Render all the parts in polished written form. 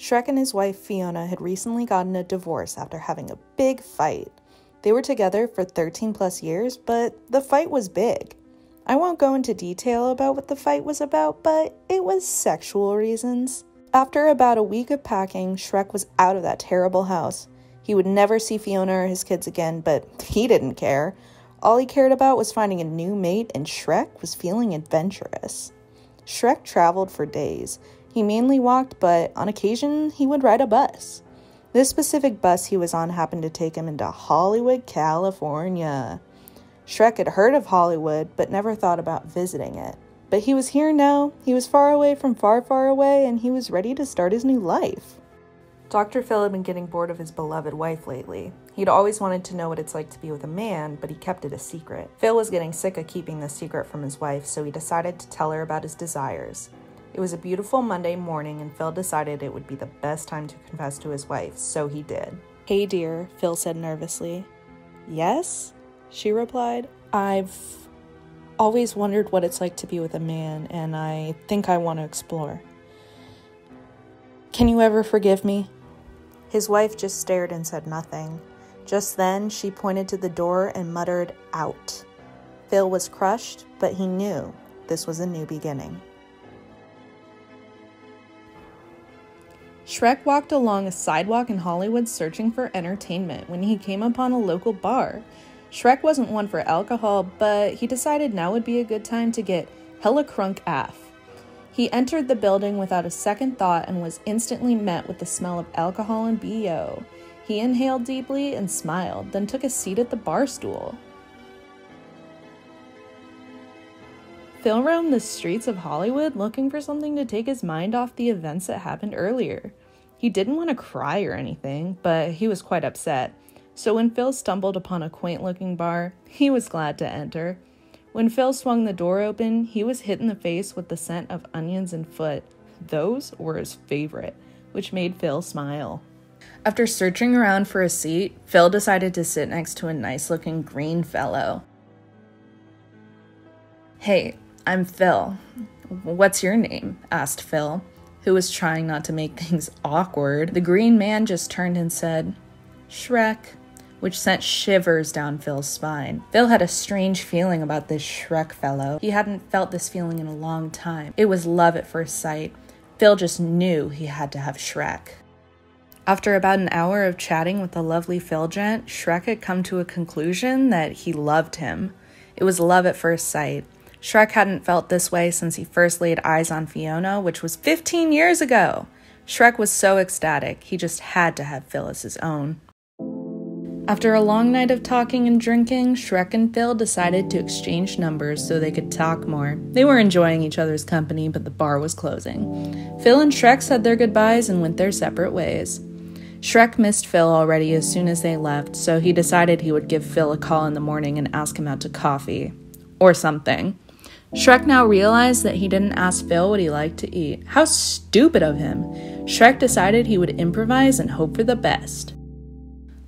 Shrek and his wife Fiona had recently gotten a divorce after having a big fight. They were together for 13 plus years, but the fight was big. I won't go into detail about what the fight was about, but it was sexual reasons. After about a week of packing, Shrek was out of that terrible house. He would never see Fiona or his kids again, but he didn't care. All he cared about was finding a new mate, and Shrek was feeling adventurous. Shrek traveled for days. He mainly walked, but on occasion, he would ride a bus. This specific bus he was on happened to take him into Hollywood, California. Shrek had heard of Hollywood, but never thought about visiting it. But he was here now. He was far away from far, far away, and he was ready to start his new life. Dr. Phil had been getting bored of his beloved wife lately. He'd always wanted to know what it's like to be with a man, but he kept it a secret. Phil was getting sick of keeping this secret from his wife, so he decided to tell her about his desires. It was a beautiful Monday morning, and Phil decided it would be the best time to confess to his wife, so he did. "Hey dear," Phil said nervously. "Yes?" she replied. "I've always wondered what it's like to be with a man, and I think I want to explore. Can you ever forgive me?" His wife just stared and said nothing. Just then, she pointed to the door and muttered, "Out." Phil was crushed, but he knew this was a new beginning. Shrek walked along a sidewalk in Hollywood searching for entertainment when he came upon a local bar. Shrek wasn't one for alcohol, but he decided now would be a good time to get hella crunk af. He entered the building without a second thought and was instantly met with the smell of alcohol and BO. He inhaled deeply and smiled, then took a seat at the bar stool. Phil roamed the streets of Hollywood looking for something to take his mind off the events that happened earlier. He didn't want to cry or anything, but he was quite upset. So when Phil stumbled upon a quaint-looking bar, he was glad to enter. When Phil swung the door open, he was hit in the face with the scent of onions and foot. Those were his favorite, which made Phil smile. After searching around for a seat, Phil decided to sit next to a nice-looking green fellow. "Hey, I'm Phil. What's your name?" asked Phil, who was trying not to make things awkward. The green man just turned and said, "Shrek," which sent shivers down Phil's spine. Phil had a strange feeling about this Shrek fellow. He hadn't felt this feeling in a long time. It was love at first sight. Phil just knew he had to have Shrek. After about an hour of chatting with the lovely Phil gent, Shrek had come to a conclusion that he loved him. It was love at first sight. Shrek hadn't felt this way since he first laid eyes on Fiona, which was 15 years ago. Shrek was so ecstatic, he just had to have Phil as his own. After a long night of talking and drinking, Shrek and Phil decided to exchange numbers so they could talk more. They were enjoying each other's company, but the bar was closing. Phil and Shrek said their goodbyes and went their separate ways. Shrek missed Phil already as soon as they left, so he decided he would give Phil a call in the morning and ask him out to coffee. Or something. Shrek now realized that he didn't ask Phil what he liked to eat. How stupid of him! Shrek decided he would improvise and hope for the best.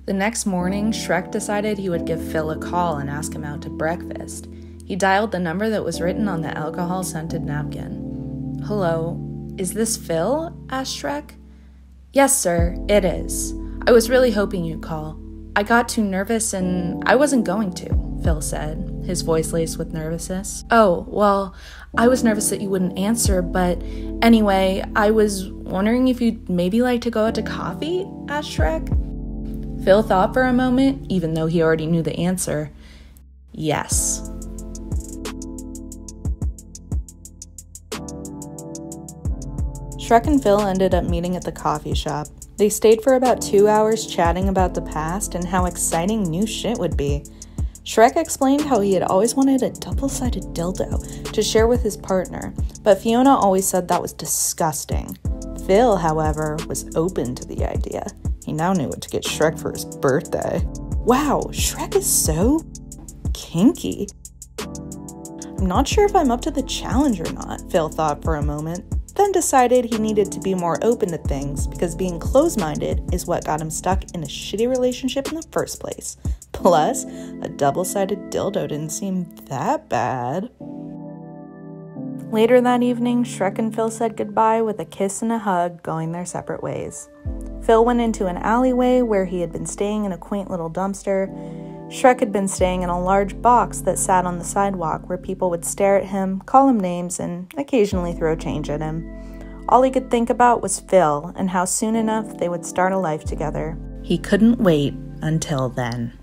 The next morning, Shrek decided he would give Phil a call and ask him out to breakfast. He dialed the number that was written on the alcohol-scented napkin. "Hello, is this Phil?" asked Shrek. "Yes, sir, it is. I was really hoping you'd call. I got too nervous and I wasn't going to," Phil said, his voice laced with nervousness. "Oh, well, I was nervous that you wouldn't answer, but anyway, I was wondering if you'd maybe like to go out to coffee?" asked Shrek. Phil thought for a moment, even though he already knew the answer. Yes. Shrek and Phil ended up meeting at the coffee shop. They stayed for about 2 hours chatting about the past and how exciting new shit would be. Shrek explained how he had always wanted a double-sided dildo to share with his partner, but Fiona always said that was disgusting. Phil, however, was open to the idea. He now knew what to get Shrek for his birthday. Wow, Shrek is so kinky. I'm not sure if I'm up to the challenge or not, Phil thought for a moment, then decided he needed to be more open to things because being closed-minded is what got him stuck in a shitty relationship in the first place. Plus, a double-sided dildo didn't seem that bad. Later that evening, Shrek and Phil said goodbye with a kiss and a hug, going their separate ways. Phil went into an alleyway where he had been staying in a quaint little dumpster. Shrek had been staying in a large box that sat on the sidewalk where people would stare at him, call him names, and occasionally throw change at him. All he could think about was Phil and how soon enough they would start a life together. He couldn't wait until then.